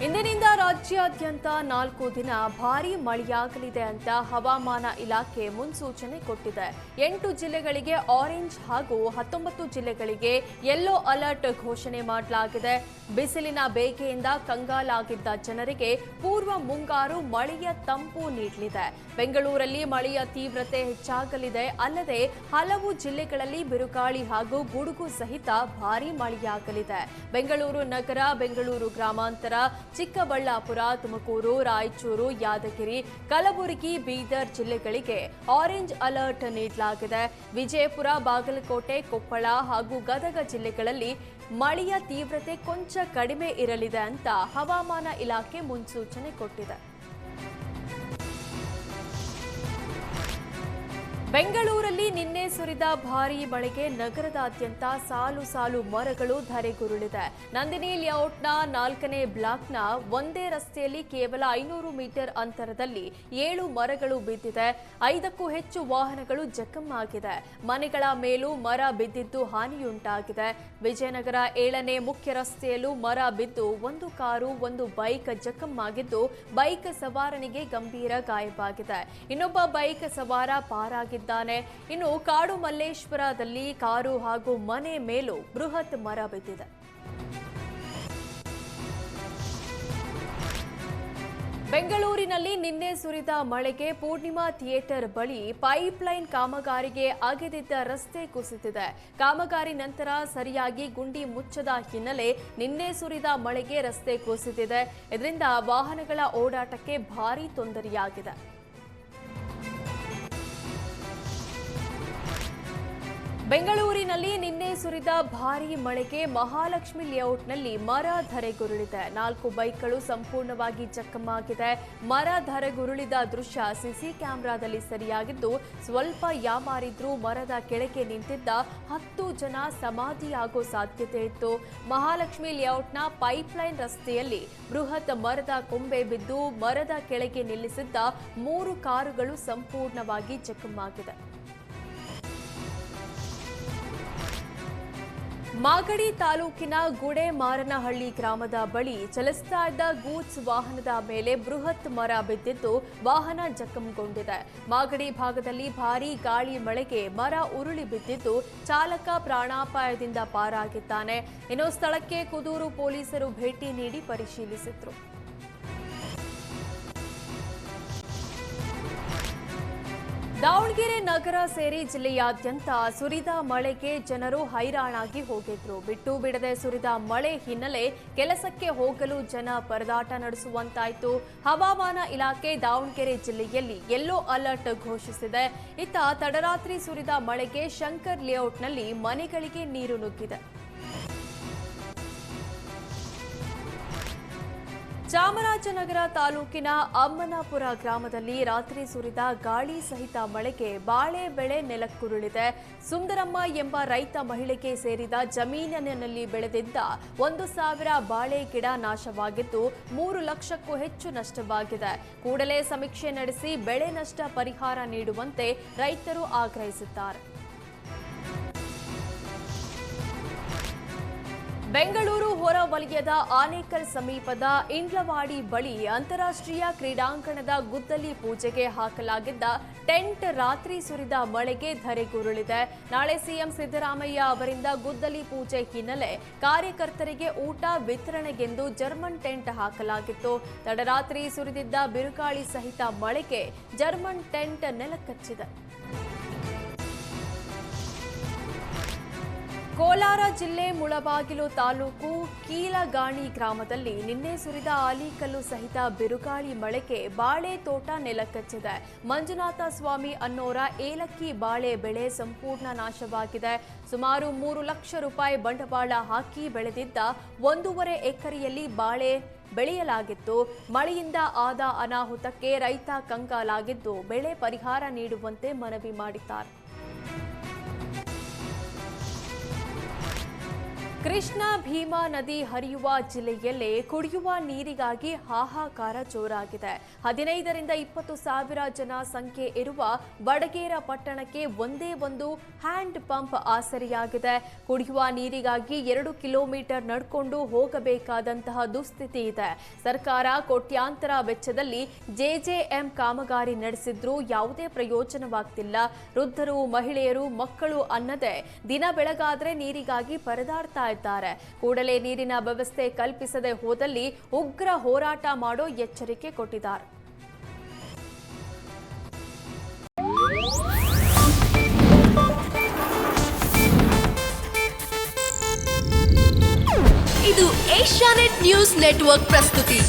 ಇಂದಿನಿಂದ ರಾಜ್ಯಾದ್ಯಂತ 4 ದಿನ ಭಾರೀ ಮಳೆಯಾಗಲಿದೆ ಅಂತ ಹವಾಮಾನ ಇಲಾಖೆ ಮುನ್ಸೂಚನೆ ಕೊಟ್ಟಿದೆ. 8 ಜಿಲ್ಲೆಗಳಿಗೆ ಆರೆಂಜ್ ಹಾಗೂ 19 ಜಿಲ್ಲೆಗಳಿಗೆ ಯೆಲ್ಲೋ ಅಲರ್ಟ್ ಘೋಷಣೆ ಮಾಡಲಾಗಿದೆ. ಬಿಸಿಲಿನ ಬೇಗೆಯಿಂದ ಕಂಗಾಲಾಗಿದ್ದ ಜನರಿಗೆ ಪೂರ್ವ ಮುಂಗಾರು ಮಳೆಯ ತಂಪು ನೀಡಲಿದೆ. ಬೆಂಗಳೂರಲ್ಲಿ ಮಳೆಯ ತೀವ್ರತೆ ಹೆಚ್ಚಾಗಲಿದೆ. ಅಲ್ಲದೆ ಹಲವು ಜಿಲ್ಲೆಗಳಲ್ಲಿ ಬಿರುಗಾಳಿ ಹಾಗೂ ಗುಡುಗು ಸಹಿತ ಭಾರೀ ಮಳೆಯಾಗಲಿದೆ. ಬೆಂಗಳೂರು ನಗರ, ಬೆಂಗಳೂರು ಗ್ರಾಮಾಂತರ, ಚಿಕ್ಕಬಳ್ಳಾಪುರ, ತುಮಕೂರು, ರಾಯಚೂರು, ಯಾದಗಿರಿ, ಕಲಬುರಗಿ, ಬೀದರ್ ಜಿಲ್ಲೆಗಳಿಗೆ ಆರೆಂಜ್ ಅಲರ್ಟ್ ನೀಡಲಾಗಿದೆ. ವಿಜಯಪುರ, ಬಾಗಲಕೋಟೆ, ಕೊಪ್ಪಳ ಹಾಗೂ ಗದಗ ಜಿಲ್ಲೆಗಳಲ್ಲಿ ಮಳೆಯ ತೀವ್ರತೆ ಕೊಂಚ ಕಡಿಮೆ ಇರಲಿದೆ ಅಂತ ಹವಾಮಾನ ಇಲಾಖೆ ಮುನ್ಸೂಚನೆ ಕೊಟ್ಟಿದೆ. ಬೆಂಗಳೂರಲ್ಲಿ ನಿನ್ನೆ ಸುರಿದ ಭಾರೀ ಮಳೆಗೆ ನಗರದಾದ್ಯಂತ ಸಾಲು ಸಾಲು ಮರಗಳು ಧರೆಗುರುಳಿದೆ. ನಂದಿನಿ ಲೇಔಟ್ನ 4ನೇ ಬ್ಲಾಕ್ನ ಒಂದೇ ರಸ್ತೆಯಲ್ಲಿ ಕೇವಲ 500 ಮೀಟರ್ ಅಂತರದಲ್ಲಿ 7 ಮರಗಳು ಬಿದ್ದಿದೆ. 5ಕ್ಕೂ ಹೆಚ್ಚು ವಾಹನಗಳು ಜಖಮ್ಮಾಗಿದೆ. ಮನೆಗಳ ಮೇಲೂ ಮರ ಬಿದ್ದಿದ್ದು ಹಾನಿಯುಂಟಾಗಿದೆ. ವಿಜಯನಗರ 7ನೇ ಮುಖ್ಯ ರಸ್ತೆಯಲ್ಲೂ ಮರ ಬಿದ್ದು ಒಂದು ಕಾರು, ಒಂದು ಬೈಕ್ ಜಖಮ್ಮಾಗಿದ್ದು, ಬೈಕ್ ಸವಾರನಿಗೆ ಗಂಭೀರ ಗಾಯವಾಗಿದೆ. ಇನ್ನೊಬ್ಬ ಬೈಕ್ ಸವಾರ ಪಾರಾಗಿದ್ದಾನೆ. ಇನ್ನು ಕಾಡು ಮಲ್ಲೇಶ್ವರದಲ್ಲಿ ಕಾರು ಹಾಗೂ ಮನೆ ಮೇಲೂ ಬೃಹತ್ ಮರ ಬಿದ್ದಿದೆ. ಬೆಂಗಳೂರಿನಲ್ಲಿ ನಿನ್ನೆ ಸುರಿದ ಮಳೆಗೆ ಪೂರ್ಣಿಮಾ ಥಿಯೇಟರ್ ಬಳಿ ಪೈಪ್ಲೈನ್ ಕಾಮಗಾರಿಗೆ ಅಗೆದಿದ್ದ ರಸ್ತೆ ಕುಸಿದಿದೆ. ಕಾಮಗಾರಿ ನಂತರ ಸರಿಯಾಗಿ ಗುಂಡಿ ಮುಚ್ಚದ ಹಿನ್ನೆಲೆ ನಿನ್ನೆ ಸುರಿದ ಮಳೆಗೆ ರಸ್ತೆ ಕುಸಿದಿದೆ. ಇದರಿಂದ ವಾಹನಗಳ ಓಡಾಟಕ್ಕೆ ಭಾರೀ ತೊಂದರೆಯಾಗಿದೆ. ಬೆಂಗಳೂರಿನಲ್ಲಿ ನಿನ್ನೆ ಸುರಿದ ಭಾರೀ ಮಳೆಗೆ ಮಹಾಲಕ್ಷ್ಮಿ ಲೇಔಟ್ನಲ್ಲಿ ಮರ ಧರೆಗುರುಳಿದೆ. 4 ಬೈಕ್ಗಳು ಸಂಪೂರ್ಣವಾಗಿ ಜಖಮ್ಮಾಗಿದೆ. ಮರ ಧರೆಗುರುಳಿದ ದೃಶ್ಯ ಸಿಸಿ ಕ್ಯಾಮೆರಾದಲ್ಲಿ ಸೆರೆಯಾಗಿದ್ದು, ಸ್ವಲ್ಪ ಯಾಮಾರಿದ್ರೂ ಮರದ ಕೆಳಗೆ ನಿಂತಿದ್ದ 10 ಜನ ಸಮಾಧಿಯಾಗೋ ಸಾಧ್ಯತೆ ಇತ್ತು. ಮಹಾಲಕ್ಷ್ಮಿ ಲೇಔಟ್ನ ಪೈಪ್ಲೈನ್ ರಸ್ತೆಯಲ್ಲಿ ಬೃಹತ್ ಮರದ ಕೊಂಬೆ ಬಿದ್ದು ಮರದ ಕೆಳಗೆ ನಿಲ್ಲಿಸಿದ್ದ 3 ಕಾರುಗಳು ಸಂಪೂರ್ಣವಾಗಿ ಜಖಮ್ಮಾಗಿದೆ. ಮಾಗಡಿ ತಾಲೂಕಿನ ಗುಡೆಮಾರನಹಳ್ಳಿ ಗ್ರಾಮದ ಬಳಿ ಚಲಿಸ್ತಾ ಇದ್ದ ಗೂಡ್ಸ್ ವಾಹನದ ಮೇಲೆ ಬೃಹತ್ ಮರ ಬಿದ್ದಿದ್ದು ವಾಹನ ಜಖಂಗೊಂಡಿದೆ. ಮಾಗಡಿ ಭಾಗದಲ್ಲಿ ಭಾರೀ ಗಾಳಿ ಮಳೆಗೆ ಮರ ಉರುಳಿ ಬಿದ್ದಿದ್ದು ಚಾಲಕ ಪ್ರಾಣಾಪಾಯದಿಂದ ಪಾರಾಗಿದ್ದಾನೆ. ಇನ್ನು ಸ್ಥಳಕ್ಕೆ ಕುದೂರು ಪೊಲೀಸರು ಭೇಟಿ ನೀಡಿ ಪರಿಶೀಲಿಸಿದ್ರು. ದಾವಣಗೆರೆ ನಗರ ಸೇರಿ ಜಿಲ್ಲೆಯಾದ್ಯಂತ ಸುರಿದ ಮಳೆಗೆ ಜನರು ಹೈರಾಣಾಗಿ ಹೋಗಿದ್ರು. ಬಿಟ್ಟು ಬಿಡದೆ ಸುರಿದ ಮಳೆ ಹಿನ್ನೆಲೆ ಕೆಲಸಕ್ಕೆ ಹೋಗಲು ಜನ ಪರದಾಟ ನಡೆಸುವಂತಾಯಿತು. ಹವಾಮಾನ ಇಲಾಖೆ ದಾವಣಗೆರೆ ಜಿಲ್ಲೆಯಲ್ಲಿ ಯೆಲ್ಲೋ ಅಲರ್ಟ್ ಘೋಷಿಸಿದೆ. ಇತ್ತ ತಡರಾತ್ರಿ ಸುರಿದ ಮಳೆಗೆ ಶಂಕರ್ ಲೇಔಟ್ನಲ್ಲಿ ಮನೆಗಳಿಗೆ ನೀರು ನುಗ್ಗಿದೆ. ಚಾಮರಾಜನಗರ ತಾಲೂಕಿನ ಅಮ್ಮನಾಪುರ ಗ್ರಾಮದಲ್ಲಿ ರಾತ್ರಿ ಸುರಿದ ಗಾಳಿ ಸಹಿತ ಮಳೆಗೆ ಬಾಳೆ ಬೆಳೆ ನೆಲಕ್ಕುರುಳಿದೆ. ಸುಂದರಮ್ಮ ಎಂಬ ರೈತ ಮಹಿಳೆಗೆ ಸೇರಿದ ಜಮೀನಿನಲ್ಲಿ ಬೆಳೆದಿದ್ದ 1,000 ಬಾಳೆ ಗಿಡ ನಾಶವಾಗಿದ್ದು 3 ಲಕ್ಷಕ್ಕೂ ಹೆಚ್ಚು ನಷ್ಟವಾಗಿದೆ. ಕೂಡಲೇ ಸಮೀಕ್ಷೆ ನಡೆಸಿ ಬೆಳೆ ನಷ್ಟ ಪರಿಹಾರ ನೀಡುವಂತೆ ರೈತರು ಆಗ್ರಹಿಸಿದ್ದಾರೆ. ಬೆಂಗಳೂರು ಹೊರವಲಯದ ಆನೇಕಲ್ ಸಮೀಪದ ಇಂಡ್ಲವಾಡಿ ಬಳಿ ಅಂತಾರಾಷ್ಟ್ರೀಯ ಕ್ರೀಡಾಂಗಣದ ಗುದ್ದಲಿ ಪೂಜೆಗೆ ಹಾಕಲಾಗಿದ್ದ ಟೆಂಟ್ ರಾತ್ರಿ ಸುರಿದ ಮಳೆಗೆ ಧರೆಗುರುಳಿದೆ. ನಾಳೆ ಸಿಎಂ ಸಿದ್ದರಾಮಯ್ಯ ಅವರಿಂದ ಗುದ್ದಲಿ ಪೂಜೆ ಹಿನ್ನೆಲೆ ಕಾರ್ಯಕರ್ತರಿಗೆ ಊಟ ವಿತರಣೆಗೆಂದು ಜರ್ಮನ್ ಟೆಂಟ್ ಹಾಕಲಾಗಿತ್ತು. ತಡರಾತ್ರಿ ಸುರಿದಿದ್ದ ಬಿರುಗಾಳಿ ಸಹಿತ ಮಳೆಗೆ ಜರ್ಮನ್ ಟೆಂಟ್ ನೆಲಕಚ್ಚಿದೆ. ಕೋಲಾರ ಜಿಲ್ಲೆ ಮುಳಬಾಗಿಲು ತಾಲೂಕು ಕೀಲಗಾಣಿ ಗ್ರಾಮದಲ್ಲಿ ನಿನ್ನೆ ಸುರಿದ ಆಲಿಕಲ್ಲು ಸಹಿತ ಬಿರುಗಾಳಿ ಮಳೆಗೆ ಬಾಳೆ ತೋಟ ನೆಲಕಚ್ಚಿದೆ. ಮಂಜುನಾಥ ಸ್ವಾಮಿ ಅನ್ನೋರ ಏಲಕ್ಕಿ ಬಾಳೆ ಬೆಳೆ ಸಂಪೂರ್ಣ ನಾಶವಾಗಿದೆ. ಸುಮಾರು 3 ಲಕ್ಷ ರೂಪಾಯಿ ಬಂಡವಾಳ ಹಾಕಿ ಬೆಳೆದಿದ್ದ 1.5 ಎಕರೆಯಲ್ಲಿ ಬಾಳೆ ಬೆಳೆಯಲಾಗಿತ್ತು. ಮಳೆಯಿಂದ ಆದ ಅನಾಹುತಕ್ಕೆ ರೈತ ಕಂಗಾಲಾಗಿದ್ದು ಬೆಳೆ ಪರಿಹಾರ ನೀಡುವಂತೆ ಮನವಿ ಮಾಡಿದ್ದಾರೆ. ಕೃಷ್ಣಾ ಭೀಮಾ ನದಿ ಹರಿಯುವ ಜಿಲ್ಲೆಯಲ್ಲೇ ಕುಡಿಯುವ ನೀರಿಗಾಗಿ ಹಾಹಾಕಾರ ಜೋರಾಗಿದೆ. 15ರಿಂದ 20 ಸಾವಿರ ಜನ ಸಂಖ್ಯೆ ಇರುವ ಬಡಗೇರ ಪಟ್ಟಣಕ್ಕೆ ಒಂದೇ ಒಂದು ಹ್ಯಾಂಡ್ ಪಂಪ್ ಆಸರೆಯಾಗಿದೆ. ಕುಡಿಯುವ ನೀರಿಗಾಗಿ 2 ಕಿಲೋಮೀಟರ್ ನಡ್ಕೊಂಡು ಹೋಗಬೇಕಾದಂತಹ ದುಸ್ಥಿತಿ ಇದೆ. ಸರ್ಕಾರ ಕೋಟ್ಯಾಂತರ ವೆಚ್ಚದಲ್ಲಿ ಜೆಜೆಎಂ ಕಾಮಗಾರಿ ನಡೆಸಿದ್ರೂ ಯಾವುದೇ ಪ್ರಯೋಜನವಾಗ್ತಿಲ್ಲ. ವೃದ್ಧರು, ಮಹಿಳೆಯರು, ಮಕ್ಕಳು ಅನ್ನದೇ ದಿನ ಬೆಳಗಾದ್ರೆ ನೀರಿಗಾಗಿ ಪರದಾಡ್ತಾ ಇದ್ದಾರೆ. ಕೂಡಲೇ ನೀರಿನ ವ್ಯವಸ್ಥೆ ಕಲ್ಪಿಸದೆ ಹೋದಲ್ಲಿ ಉಗ್ರ ಹೋರಾಟ ಮಾಡೋ ಎಚ್ಚರಿಕೆ ಕೊಟ್ಟಿದ್ದಾರೆ. ಇದು ಏಷ್ಯಾನೆಟ್ ನ್ಯೂಸ್ ನೆಟ್ವರ್ಕ್ ಪ್ರಸ್ತುತಿ.